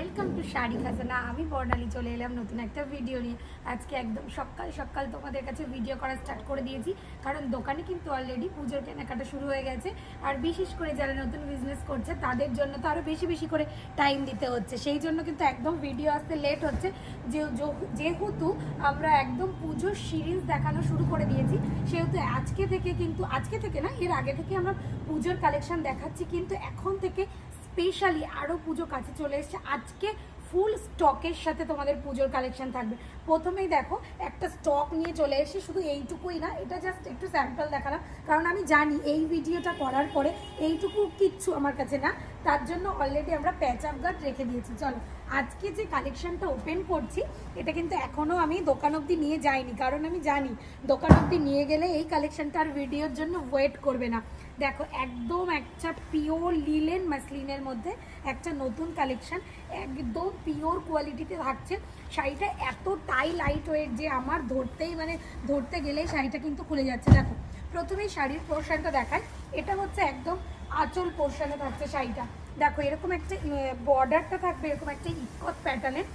Welcome to sari খাজানা। আমি বর্ণালী চলে এলাম নতুন একটা ভিডিও নিয়ে। আজকে একদম সকাল সকাল তোমাদের কাছে ভিডিও করা স্টার্ট করে দিয়েছি, কারণ দোকানে কিন্তু অলরেডি পুজোর কেনাকাটা শুরু হয়ে গেছে। আর বিশেষ করে যারা নতুন বিজনেস করছে তাদের জন্য তো আরও বেশি বেশি করে টাইম দিতে হচ্ছে, সেই জন্য কিন্তু একদম ভিডিও আসতে লেট হচ্ছে। যেহেতু আমরা একদম পুজোর সিরিজ দেখানো শুরু করে দিয়েছি, সেহেতু আজকে থেকে না, এর আগে থেকে আমরা পুজোর কালেকশন দেখাচ্ছি, কিন্তু এখন থেকে স্পেশালি আরও পুজো কাছে চলে এসছে। আজকে ফুল স্টকের সাথে তোমাদের পুজোর কালেকশন থাকবে। প্রথমেই দেখো একটা স্টক নিয়ে চলে এসে, শুধু এইটুকুই না, এটা জাস্ট একটু স্যাম্পল দেখালাম, কারণ আমি জানি এই ভিডিওটা করার পরে এইটুকু কিচ্ছু আমার কাছে না, তার জন্য অলরেডি আমরা প্যাচ আপ গার্ড রেখে দিয়েছি। চলো আজকে যে কালেকশনটা ওপেন করছি, এটা কিন্তু এখনও আমি দোকান অবধি নিয়ে যাইনি, কারণ আমি জানি দোকান অবধি নিয়ে গেলে এই কালেকশনটা আর ভিডিওর জন্য ওয়েট করবে না। দেখো একদম একটা পিওর লিলেন মাসলিনের মধ্যে একটা নতুন কালেকশন, একদম পিওর কোয়ালিটিতে থাকছে। শাড়িটা এতটাই লাইট ওয়েট যে আমার ধরতে গেলেই শাড়িটা কিন্তু খুলে যাচ্ছে। দেখো প্রথমেই শাড়ির পোর্শনটা দেখায়, এটা হচ্ছে একদম আঁচল পোর্শনে থাকছে শাড়িটা। দেখো এরকম একটা বর্ডারটা থাকবে, এরকম একটা ইকট প্যাটার্নের।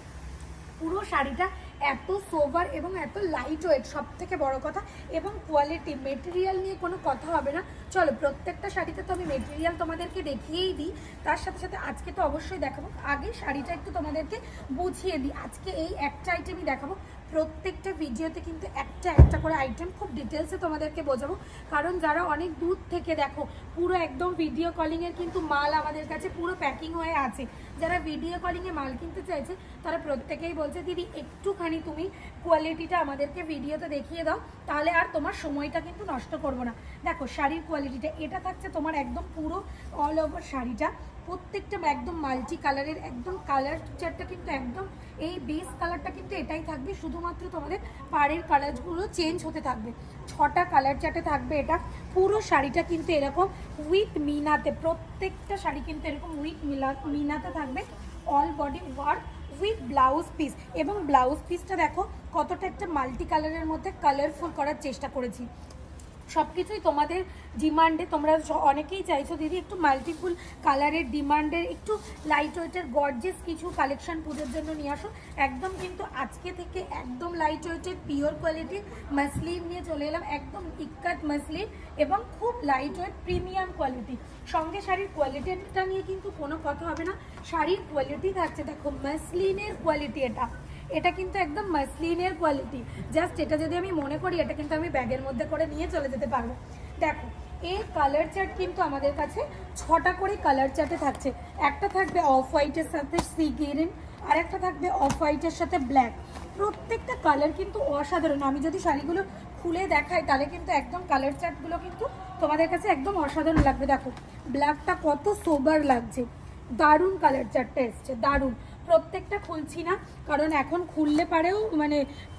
পুরো শাড়িটা এত সোভার এবং এত লাইট ওয়েট, সব থেকে বড় কথা, এবং কোয়ালিটি মেটেরিয়াল নিয়ে কোনো কথা হবে না। চলো প্রত্যেকটা শাড়িতে তো আমি মেটেরিয়াল তোমাদেরকে দেখিয়েই দিই, তার সাথে সাথে আজকে তো অবশ্যই দেখাবো। আগে শাড়িটা একটু তোমাদেরকে বুঝিয়ে দিই। আজকে এই একটা আইটেমই দেখাবো, প্রত্যেকটা ভিডিওতে কিন্তু একটা করে আইটেম খুব ডিটেলসে তোমাদেরকে বোঝাবো, কারণ যারা অনেক দূর থেকে দেখো, পুরো একদম ভিডিও কলিংয়ের কিন্তু মাল আমাদের কাছে পুরো প্যাকিং হয়ে আছে। যারা ভিডিও কলিংয়ে মাল কিনতে চাইছে তারা প্রত্যেকেই বলছে দিদি একটুখানি তুমি কোয়ালিটিটা আমাদেরকে ভিডিওতে দেখিয়ে দাও, তাহলে আর তোমার সময়টা কিন্তু নষ্ট করবো না। দেখো শাড়ির কোয়ালিটিটা এটা থাকছে তোমার একদম পুরো অল ওভার শাড়িটা, প্রত্যেকটা একদম মাল্টি কালারের, একদম কালার চারটা কিন্তু একদম এই বেস কালারটা কিন্তু এটাই থাকবে, শুধুমাত্র তোমাদের পাড়ের কালারগুলো চেঞ্জ হতে থাকবে। 6টা কালার চার্টে থাকবে এটা। পুরো শাড়িটা কিন্তু এরকম উইথ মিনাতে, প্রত্যেকটা শাড়ি কিন্তু এরকম উইথ মিনাতে থাকবে। All body work with blouse piece, এবং ব্লাউজ পিসটা দেখো কতটা একটা মাল্টি কালারের মধ্যে কালারফুল করার চেষ্টা করেছি। সব কিছুই তোমাদের ডিমান্ডে, তোমরা অনেকেই চাইছো দিদি একটু মাল্টিপুল কালারের ডিমান্ডের একটু লাইট ওয়েটের গর্জিয়াস কিছু কালেকশন পুজোর জন্য নিয়ে আসো। একদম কিন্তু আজকে থেকে একদম লাইট ওয়েটের পিওর কোয়ালিটির মাসলিন নিয়ে চলে এলাম, একদম ইক্কাত মাসলিন এবং খুব লাইট ওয়েট প্রিমিয়াম কোয়ালিটি। সঙ্গে শাড়ির কোয়ালিটিটা নিয়ে কিন্তু কোনো কথা হবে না, শাড়ির কোয়ালিটি থাকছে দেখো মাসলিনের কোয়ালিটি। এটা কিন্তু একদম মাসলিনের কোয়ালিটি। জাস্ট এটা যদি আমি মনে করি, এটা কিন্তু আমি ব্যাগের মধ্যে করে নিয়ে চলে যেতে পারবো। দেখো এই কালার চার্ট কিন্তু আমাদের কাছে 6টা করে কালার চার্টে থাকছে। একটা থাকবে অফ হোয়াইটের সাথে সি গ্রিন, আর একটা থাকবে অফ হোয়াইটের সাথে ব্ল্যাক। প্রত্যেকটা কালার কিন্তু অসাধারণ। আমি যদি শাড়িগুলো খুলে দেখাই তাহলে কিন্তু একদম কালার চার্টগুলো কিন্তু তোমাদের কাছে একদম অসাধারণ লাগবে। দেখো ব্ল্যাকটা কত সোবার লাগছে, দারুণ কালার চার্টটা এসছে, দারুণ। প্রত্যেকটা খুলছি না, কারণ এখন খুললে পারেও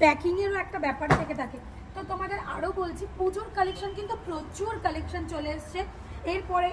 প্যাকিংয়েরও একটা ব্যাপার থেকে থাকে। তো তোমাদের আরও বলছি, পুজোর কালেকশন কিন্তু প্রচুর কালেকশন চলে এসছে। এরপরে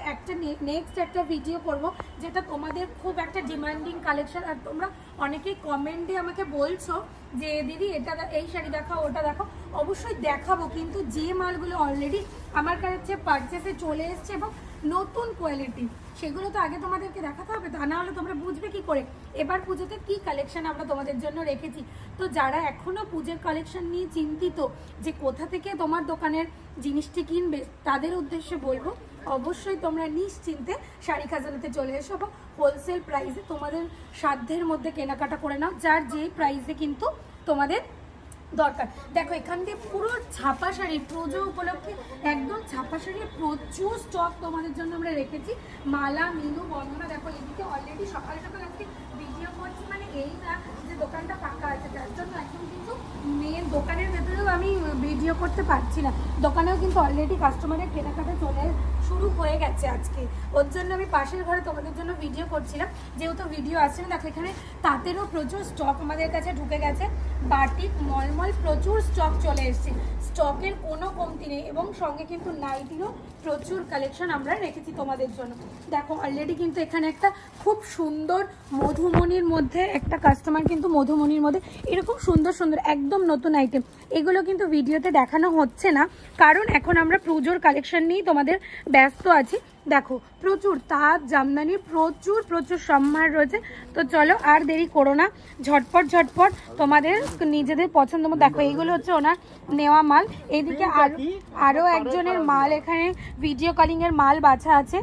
নেক্সট একটা ভিডিও করব, যেটা তোমাদের খুব একটা ডিমান্ডিং কালেকশন। আর তোমরা অনেকেই কমেন্টে আমাকে বলছো যে দিদি এটা এই শাড়ি দেখাও, ওটা দেখাও। অবশ্যই দেখাবো, কিন্তু যে মালগুলো অলরেডি আমার কাছে পারচেসে চলে এসছে এবং নতুন কোয়ালিটি, সেগুলো তো আগে তোমাদেরকে দেখাতে হবে, তা না হলে তোমরা বুঝবে কি করে এবার পুজোতে কি কালেকশন আমরা তোমাদের জন্য রেখেছি। তো যারা এখনও পুজোর কালেকশন নিয়ে চিন্তিত যে কোথা থেকে তোমার দোকানের জিনিসটি কিনবে, তাদের উদ্দেশ্যে বলবো অবশ্যই তোমরা নিশ্চিন্তে শাড়ি খাজানাতে চলে এসো এবং হোলসেল প্রাইসে তোমাদের সাধ্যের মধ্যে কেনাকাটা করে নাও, যার যেই প্রাইসে কিন্তু তোমাদের দরকার। দেখো এখান দিয়ে পুরো ছাপা শাড়ি, পুজো উপলক্ষে একদম ছাপা শাড়ির প্রচুর স্টক তোমাদের জন্য আমরা রেখেছি। মালা, মিনু, বন্দনা, দেখো এদিকে অলরেডি সকাল সকাল আজকে ভিডিও করছি, মানে এই না যে দোকানটা ফাঁকা আছে, তার জন্য এখন কিন্তু মেন দোকানের ভেতরেও আমি ভিডিও করতে পারছি না। দোকানেও কিন্তু অলরেডি কাস্টমারের কেনাকাটা চলে শুরু হয়ে গেছে আজকে, ওর জন্য আমি পাশের ঘরে তোমাদের জন্য ভিডিও করছিলাম, যেহেতু ভিডিও আসছে না। দেখো এখানে তাঁতেরও প্রচুর স্টক আমাদের কাছে ঢুকে গেছে, বাটিক, মলমল প্রচুর স্টক চলে এসছে, স্টকের কোনো কমতি নেই। এবং সঙ্গে কিন্তু নাইটিরও প্রচুর কালেকশন আমরা রেখেছি তোমাদের জন্য। দেখো অলরেডি কিন্তু এখানে একটা খুব সুন্দর মধুমণির মধ্যে একটা কাস্টমার কিন্তু মধুমণির মধ্যে এরকম সুন্দর সুন্দর একদম নতুন আইটেম, এগুলো কিন্তু ভিডিওতে দেখানো হচ্ছে না, কারণ এখন আমরা পুজোর কালেকশন নিয়েই তোমাদের ব্যস্ত আছি। দেখো প্রচুর তাঁত জামদানি প্রচুর প্রচুর সম্ভার রয়েছে। তো চলো আর দেরি করো না, ঝটপট ঝটপট তোমাদের নিজেদের পছন্দ মতো দেখো। এইগুলো হচ্ছে ওনার নেওয়া মাল। এইদিকে আরও একজনের মাল, এখানে ভিডিও কলিংয়ের মাল বাছা আছে।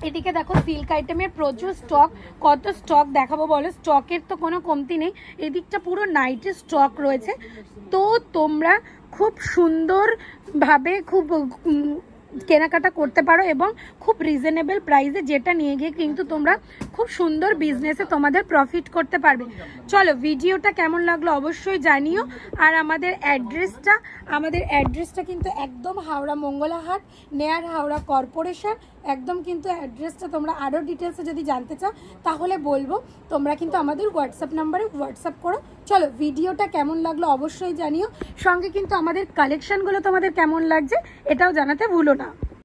এদিকে দেখো সিল্ক আইটেমের প্রচুর স্টক। কত স্টক দেখাবো বলো, স্টকের তো কোনো কমতি নেই। এদিকটা পুরো নাইটের স্টক রয়েছে। তো তোমরা খুব সুন্দরভাবে খুব কেনাকাটা করতে পারো এবং খুব রিজনেবল প্রাইসে, যেটা নিয়ে গিয়ে কিন্তু তোমরা খুব সুন্দর বিজনেসে তোমাদের প্রফিট করতে পারবে। চলো ভিডিওটা কেমন লাগলো অবশ্যই জানিও। আর আমাদের অ্যাড্রেসটা কিন্তু একদম হাওড়া মঙ্গলাহাট, নেয়ার হাওড়া কর্পোরেশন একদম। কিন্তু অ্যাড্রেসটা তোমরা আরও ডিটেলসে যদি জানতে চাও তাহলে বলবো, তোমরা কিন্তু আমাদের হোয়াটসঅ্যাপ নাম্বারে হোয়াটসঅ্যাপ করো। চলো ভিডিওটা কেমন লাগলো অবশ্যই জানিও, সঙ্গে কিন্তু আমাদের কালেকশনগুলো তোমাদের কেমন লাগছে এটাও জানাতে ভুলো না।